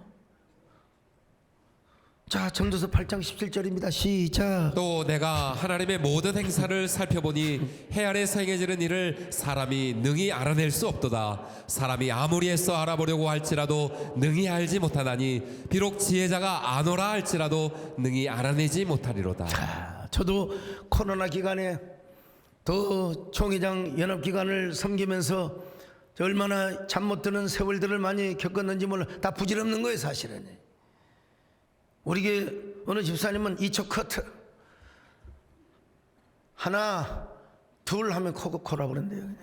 자, 전도서 8장 17절입니다. 시작. 또 내가 하나님의 모든 행사를 살펴보니 해 아래서 행해지는 일을 사람이 능히 알아낼 수 없도다. 사람이 아무리 애써 알아보려고 할지라도 능히 알지 못하나니 비록 지혜자가 아노라 할지라도 능히 알아내지 못하리로다. 자, 저도 코로나 기간에 더 총회장 연합기관을 섬기면서 얼마나 잠 못 드는 세월들을 많이 겪었는지 몰라. 다 부질없는 거예요, 사실은. 우리 교회 어느 집사님은 2초 커트 하나 둘 하면 코가 버린대요. 그냥.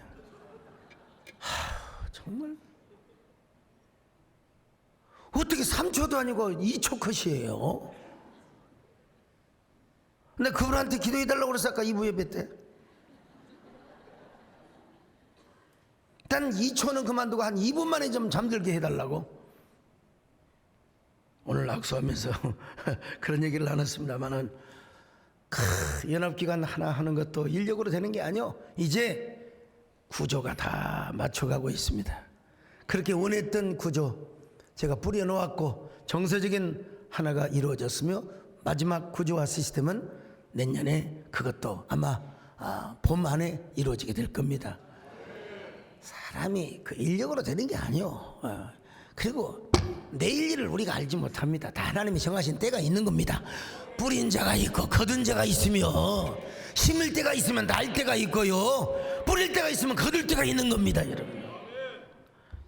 정말 어떻게 3초도 아니고 2초 컷이에요. 근데 그분한테 기도해달라고 그랬어. 아까 2부 예배 때. 일단 2초는 그만두고 한 2분 만에 좀 잠들게 해달라고 오늘 악수하면서 그런 얘기를 나눴습니다만은, 연합기관 하나 하는 것도 인력으로 되는 게 아니요. 이제 구조가 다 맞춰가고 있습니다. 그렇게 원했던 구조 제가 뿌려놓았고 정서적인 하나가 이루어졌으며 마지막 구조화 시스템은 내년에 그것도 아마 봄 안에 이루어지게 될 겁니다. 사람이 그 인력으로 되는 게 아니요. 그리고 내일 일을 우리가 알지 못합니다. 다 하나님이 정하신 때가 있는 겁니다. 뿌린 자가 있고 거둔 자가 있으며 심을 때가 있으면 날 때가 있고요. 뿌릴 때가 있으면 거둘 때가 있는 겁니다, 여러분.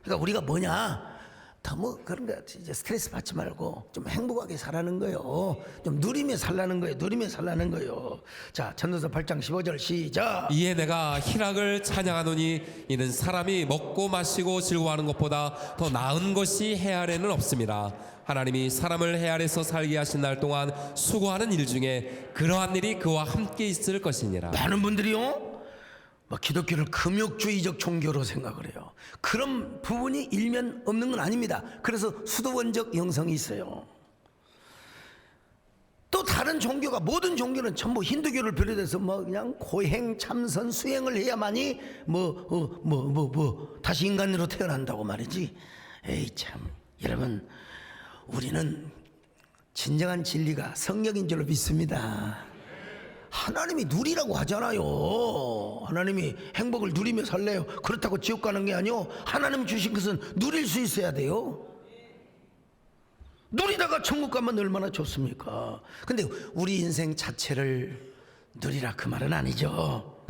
그러니까 우리가 뭐냐? 너무 그런 거 이제 스트레스 받지 말고 좀 행복하게 살라는 거예요. 좀 누리며 살라는 거예요. 누리며 살라는 거예요. 자, 전도서 8장 15절 시작. 이에 내가 희락을 찬양하노니 이는 사람이 먹고 마시고 즐거워하는 것보다 더 나은 것이 해 아래는 없습니다. 하나님이 사람을 해 아래서 살게 하신 날 동안 수고하는 일 중에 그러한 일이 그와 함께 있을 것이니라. 많은 분들이요, 기독교를 금욕주의적 종교로 생각을 해요. 그런 부분이 일면 없는 건 아닙니다. 그래서 수도원적 영성이 있어요. 또 다른 종교가, 모든 종교는 전부 힌두교를 비롯해서 그냥 고행, 참선, 수행을 해야만이 다시 인간으로 태어난다고 말이지. 에이 참, 여러분, 우리는 진정한 진리가 성령인 줄로 믿습니다. 하나님이 누리라고 하잖아요. 하나님이 행복을 누리며 살래요. 그렇다고 지옥 가는 게 아니요. 하나님 주신 것은 누릴 수 있어야 돼요. 누리다가 천국 가면 얼마나 좋습니까? 근데 우리 인생 자체를 누리라 그 말은 아니죠.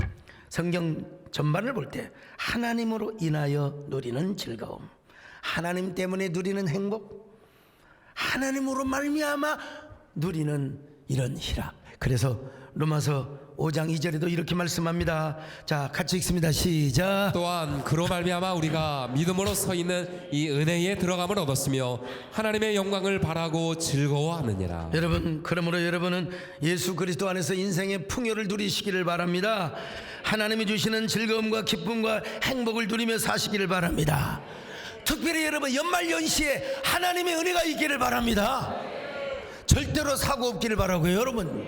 성경 전반을 볼 때 하나님으로 인하여 누리는 즐거움, 하나님 때문에 누리는 행복, 하나님으로 말미암아 누리는 이런 희락. 그래서 로마서 5장 2절에도 이렇게 말씀합니다. 자, 같이 읽습니다. 시작. 또한 그로 말미암아 우리가 믿음으로 서 있는 이 은혜에 들어감을 얻었으며 하나님의 영광을 바라고 즐거워하느니라. 여러분, 그러므로 여러분은 예수 그리스도 안에서 인생의 풍요를 누리시기를 바랍니다. 하나님이 주시는 즐거움과 기쁨과 행복을 누리며 사시기를 바랍니다. 특별히 여러분 연말연시에 하나님의 은혜가 있기를 바랍니다. 절대로 사고 없기를 바라고요. 여러분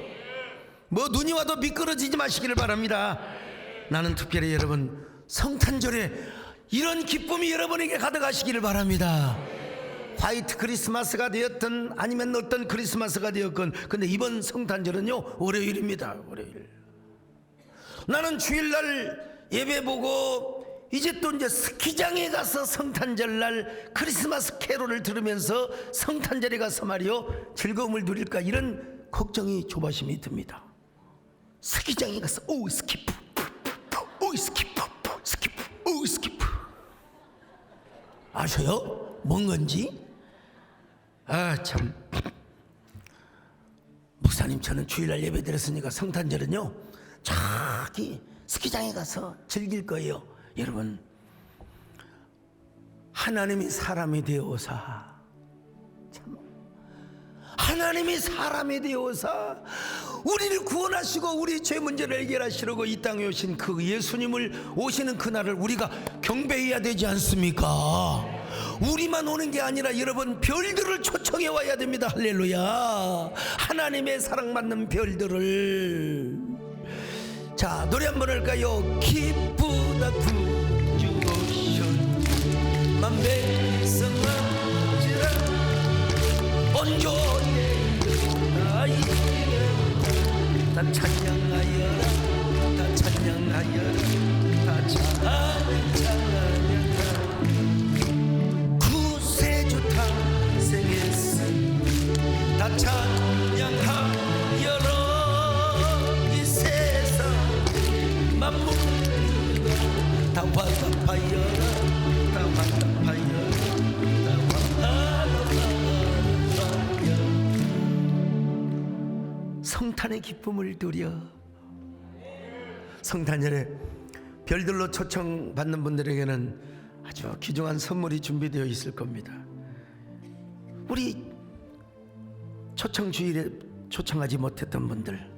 뭐 눈이 와도 미끄러지지 마시기를 바랍니다. 나는 특별히 여러분 성탄절에 이런 기쁨이 여러분에게 가득하시기를 바랍니다. 화이트 크리스마스가 되었든 아니면 어떤 크리스마스가 되었건, 근데 이번 성탄절은요 월요일입니다. 월요일. 나는 주일날 예배 보고 이제 또 이제 스키장에 가서 성탄절날 크리스마스 캐롤을 들으면서 성탄절에 가서 말이요 즐거움을 누릴까, 이런 걱정이 조바심이 듭니다. 스키장에 가서 오 스키프, 오 스키프, 스키프, 오 스키프. 아셔요? 뭔 건지? 아 참, 목사님 저는 주일날 예배 드렸으니까 성탄절은요 저기 스키장에 가서 즐길 거예요. 여러분, 하나님이 사람이 되어서, 참, 하나님이 사람이 되어서 우리를 구원하시고 우리 죄 문제를 해결하시려고 이 땅에 오신 그 예수님을 오시는 그날을 우리가 경배해야 되지 않습니까? 우리만 오는 게 아니라 여러분 별들을 초청해 와야 됩니다. 할렐루야. 하나님의 사랑받는 별들을. 자, 노래 한번 할까요? 기쁘다 구주오션 만백성만지라 온전히 다 찬양하여라, 다 찬양하여라, 다 찬양하여라. 구세주 탄생했으니 다 찬양하여라. 이 세상 만물 다 화답하여라, 다 화답하여라, 다 화답하여라. 성탄의 기쁨을 누려. 성탄절에 별들로 초청받는 분들에게는 아주 귀중한 선물이 준비되어 있을 겁니다. 우리 초청 주일에 초청하지 못했던 분들,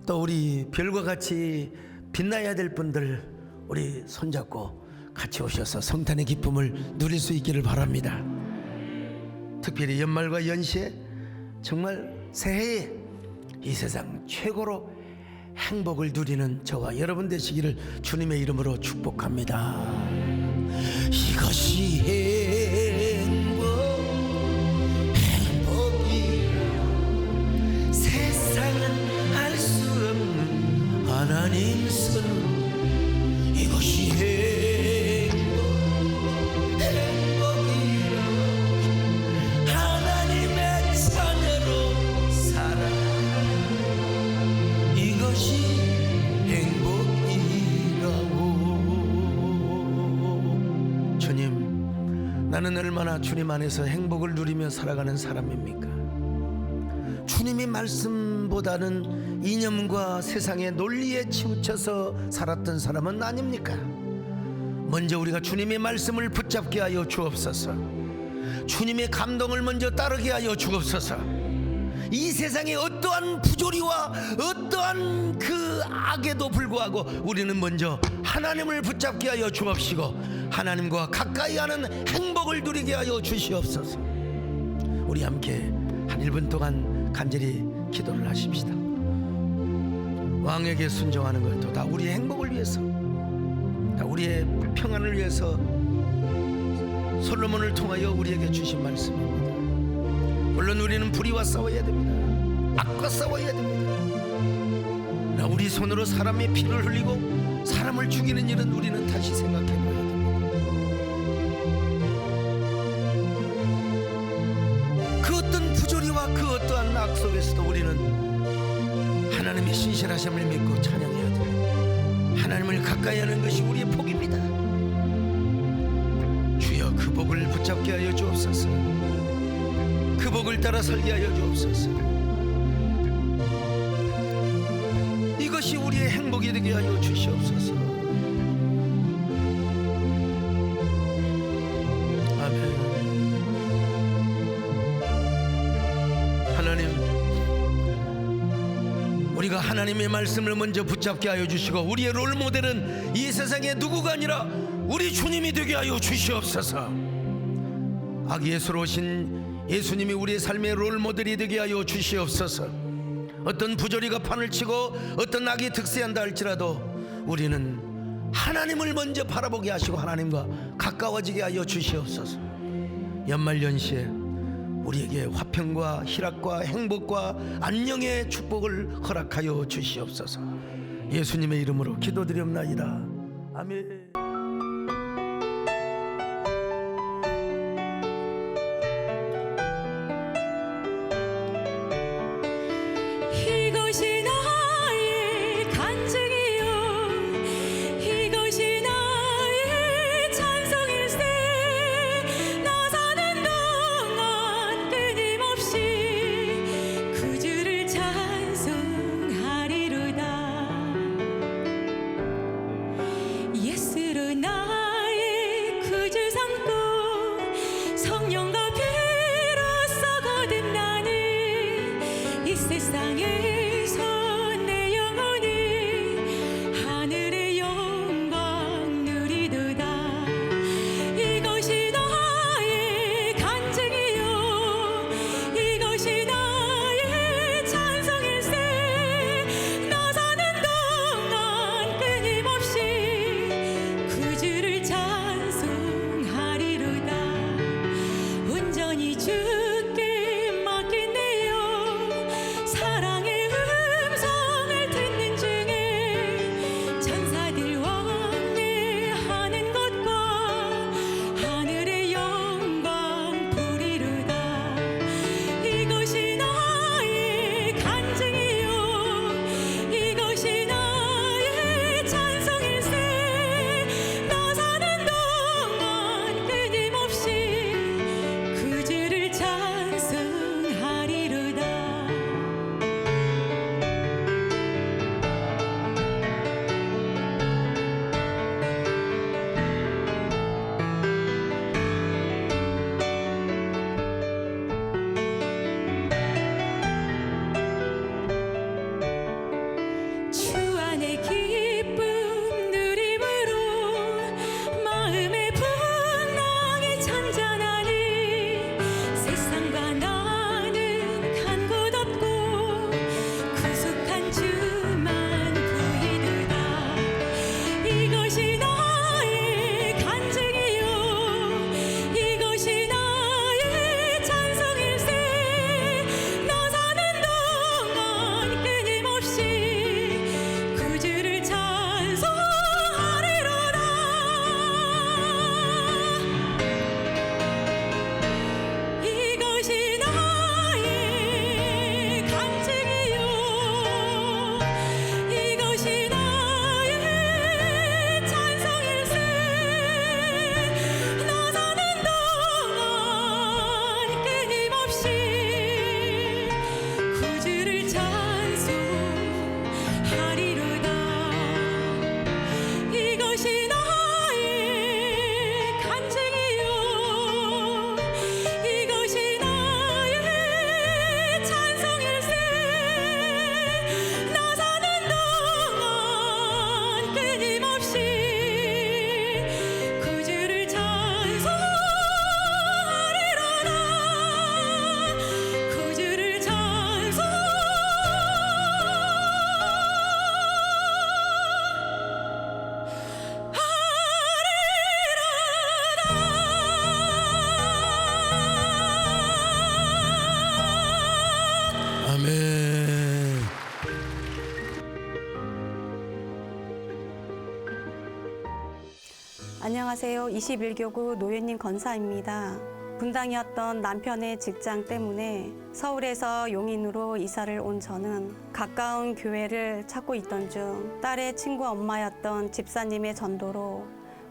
또 우리 별과 같이 빛나야 될 분들, 우리 손잡고 같이 오셔서 성탄의 기쁨을 누릴 수 있기를 바랍니다. 특별히 연말과 연시에 정말 새해에 이 세상 최고로 행복을 누리는 저와 여러분 되시기를 주님의 이름으로 축복합니다. 이것이 행복이라 세상은 알 수 없는 하나님 손. 이것이 행복이라 하나님의 자녀로 살아. 이것이 행복이라고. 주님, 나는 얼마나 주님 안에서 행복을 누리며 살아가는 사람입니까? 주님이 말씀보다는 이념과 세상의 논리에 치우쳐서 살았던 사람은 아닙니까? 먼저 우리가 주님의 말씀을 붙잡게 하여 주옵소서. 주님의 감동을 먼저 따르게 하여 주옵소서. 이 세상의 어떠한 부조리와 어떠한 그 악에도 불구하고 우리는 먼저 하나님을 붙잡게 하여 주옵시고 하나님과 가까이 하는 행복을 누리게 하여 주시옵소서. 우리 함께 한 1분 동안 간절히 기도를 하십시다. 왕에게 순종하는 것도 다 우리의 행복을 위해서, 다 우리의 평안을 위해서 솔로몬을 통하여 우리에게 주신 말씀입니다. 물론 우리는 불의와 싸워야 됩니다. 악과 싸워야 됩니다. 나 우리 손으로 사람의 피를 흘리고 사람을 죽이는 일은 우리는 다시 생각해 봐야 됩니다. 그 어떤 부조리와 그 어떠한 악 속에서도 우리는 하나님의 신실하심을 믿고 찬양해야 됩니다. 하나님을 가까이 하는 것이 우리의 복입니다. 주여, 그 복을 붙잡게 하여 주옵소서. 그 복을 따라 살게 하여 주옵소서. 이것이 우리의 행복이 되게 하여 주시옵소서. 아멘. 하나님, 우리가 하나님의 말씀을 먼저 붙잡게 하여 주시고 우리의 롤모델은 이 세상에 누구가 아니라 우리 주님이 되게 하여 주시옵소서. 아기 예수로 오신 예수님이 우리의 삶의 롤모델이 되게 하여 주시옵소서. 어떤 부조리가 판을 치고 어떤 악이 득세한다 할지라도 우리는 하나님을 먼저 바라보게 하시고 하나님과 가까워지게 하여 주시옵소서. 연말연시에 우리에게 화평과 희락과 행복과 안녕의 축복을 허락하여 주시옵소서. 예수님의 이름으로 기도드리옵나이다. 아멘. 이것이 나의 간증이요 이것이 나의 찬송일세 나 사는 동안 끊임없이 그 주를 찬송하리로다. 예수로 나의 구주 삼고 성령과 비로소 거듭나는 이 세상에서 내 영혼이 하늘의 영광 누리도다. 이것이 나의 간증이요 이것이 나의 찬송일세 나 사는 동안 끊임없이 그 주를 찬송하리로다. 온전히 주께 맡긴 내 영 사랑의 음성을 듣는 중에 천사들 왕래하는 것과 하늘의 영광 부리로다. 이것이 나의 간증이요 이것이 나의 찬송일세 나 사는 동안 끊임없이 그 주를 찬송하리로다. 주 안의 기쁨 누림으로 마음의 풍랑이 잔잔하니 세상과 나는 간 곳 없고 구속한 주만 보이도다. 이것이 나의 간증이요 이것이 나의 찬송일세 나 사는 동안 끊임없이 그 주를 찬송하리로다. 이것이 나의 간증이요 이것이 나의 찬송일세 나 사는 동안 끊임없이 그 주를 찬송하리로다. 이것이 나의 간증이요 이것이 나의 찬송일세 나 사는 동안 끊임없이 그 주를 찬송하리로다. 그 주를 아멘. 안녕하세요. 21교구 노현님 권사입니다. 분당이었던 남편의 직장 때문에 서울에서 용인으로 이사를 온 저는 가까운 교회를 찾고 있던 중 딸의 친구 엄마였던 집사님의 전도로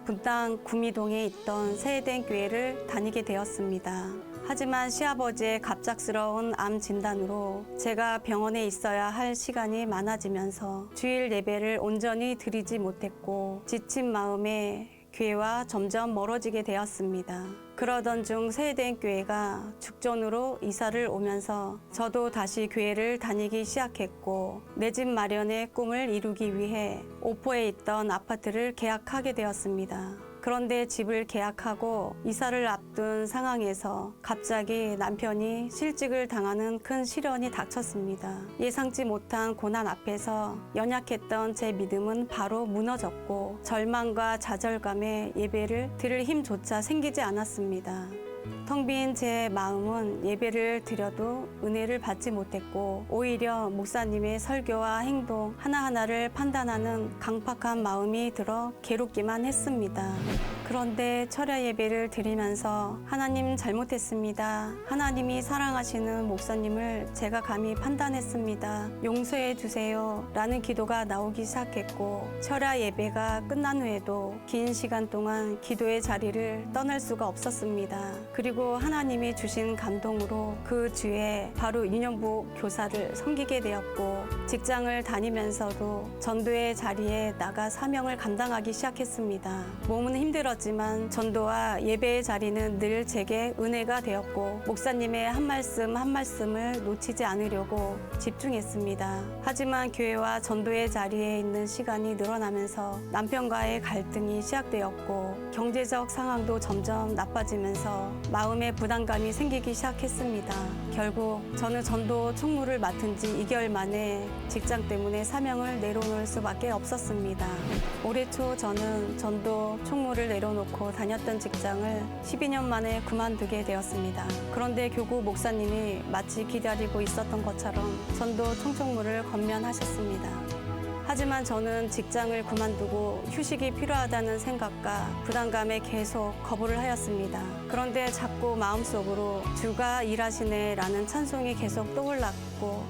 분당 구미동에 있던 세해된 교회를 다니게 되었습니다. 하지만 시아버지의 갑작스러운 암 진단으로 제가 병원에 있어야 할 시간이 많아지면서 주일 예배를 온전히 드리지 못했고 지친 마음에 교회와 점점 멀어지게 되었습니다. 그러던 중 세해된 교회가 죽전으로 이사를 오면서 저도 다시 교회를 다니기 시작했고 내 집 마련의 꿈을 이루기 위해 오포에 있던 아파트를 계약하게 되었습니다. 그런데 집을 계약하고 이사를 앞둔 상황에서 갑자기 남편이 실직을 당하는 큰 시련이 닥쳤습니다. 예상치 못한 고난 앞에서 연약했던 제 믿음은 바로 무너졌고 절망과 좌절감에 예배를 드릴 힘조차 생기지 않았습니다. 텅 빈 제 마음은 예배를 드려도 은혜를 받지 못했고 오히려 목사님의 설교와 행동 하나하나를 판단하는 강팍한 마음이 들어 괴롭기만 했습니다. 그런데 철야 예배를 드리면서 하나님 잘못했습니다. 하나님이 사랑하시는 목사님을 제가 감히 판단했습니다. 용서해 주세요. 라는 기도가 나오기 시작했고 철야 예배가 끝난 후에도 긴 시간 동안 기도의 자리를 떠날 수가 없었습니다. 그리고 하나님이 주신 감동으로 그 주에 바로 유년부 교사를 섬기게 되었고 직장을 다니면서도 전도의 자리에 나가 사명을 감당하기 시작했습니다. 몸은 힘들었지만 전도와 예배의 자리는 늘 제게 은혜가 되었고 목사님의 한 말씀 한 말씀을 놓치지 않으려고 집중했습니다. 하지만 교회와 전도의 자리에 있는 시간이 늘어나면서 남편과의 갈등이 시작되었고 경제적 상황도 점점 나빠지면서 마음의 부담감이 생기기 시작했습니다. 결국 저는 전도 총무를 맡은 지 2개월 만에 직장 때문에 사명을 내려놓을 수밖에 없었습니다. 올해 초 저는 전도 총무를 내려놓고 다녔던 직장을 12년 만에 그만두게 되었습니다. 그런데 교구 목사님이 마치 기다리고 있었던 것처럼 전도 총총무를 건면하셨습니다. 하지만 저는 직장을 그만두고 휴식이 필요하다는 생각과 부담감에 계속 거부를 하였습니다. 그런데 자꾸 마음속으로 주가 일하시네라는 찬송이 계속 떠올랐고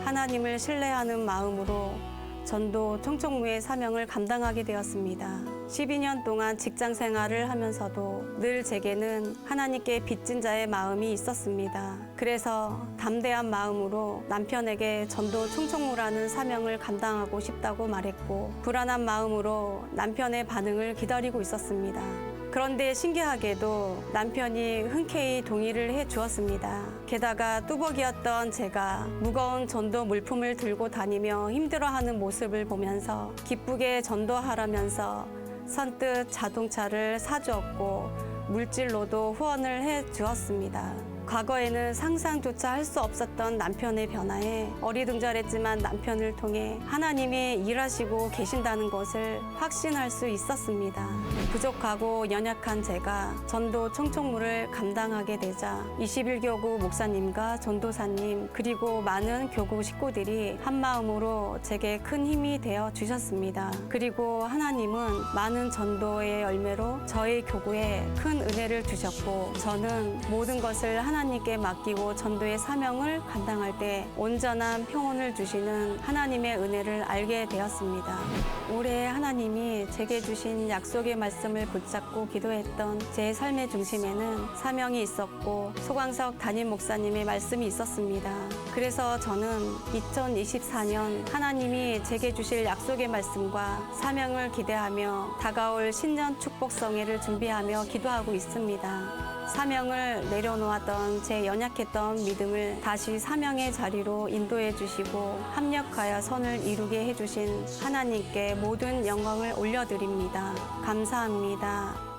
하나님을 신뢰하는 마음으로 전도 총총무의 사명을 감당하게 되었습니다. 12년 동안 직장 생활을 하면서도 늘 제게는 하나님께 빚진 자의 마음이 있었습니다. 그래서 담대한 마음으로 남편에게 전도 총총무라는 사명을 감당하고 싶다고 말했고 불안한 마음으로 남편의 반응을 기다리고 있었습니다. 그런데 신기하게도 남편이 흔쾌히 동의를 해 주었습니다. 게다가 뚜벅이었던 제가 무거운 전도 물품을 들고 다니며 힘들어하는 모습을 보면서 기쁘게 전도하라면서 선뜻 자동차를 사주었고 물질로도 후원을 해 주었습니다. 과거에는 상상조차 할 수 없었던 남편의 변화에 어리둥절했지만 남편을 통해 하나님이 일하시고 계신다는 것을 확신할 수 있었습니다. 부족하고 연약한 제가 전도 총총무를 감당하게 되자 21교구 목사님과 전도사님 그리고 많은 교구 식구들이 한마음으로 제게 큰 힘이 되어 주셨습니다. 그리고 하나님은 많은 전도의 열매로 저희 교구에 큰 은혜를 주셨고 저는 모든 것을 하나님께 맡기고 전도의 사명을 감당할 때 온전한 평온을 주시는 하나님의 은혜를 알게 되었습니다. 올해 하나님이 제게 주신 약속의 말씀을 붙잡고 기도했던 제 삶의 중심에는 사명이 있었고 소광석 담임 목사님의 말씀이 있었습니다. 그래서 저는 2024년 하나님이 제게 주실 약속의 말씀과 사명을 기대하며 다가올 신년 축복성회를 준비하며 기도하고 있습니다. 사명을 내려놓았던 제 연약했던 믿음을 다시 사명의 자리로 인도해 주시고 합력하여 선을 이루게 해주신 하나님께 모든 영광을 올려드립니다. 감사합니다.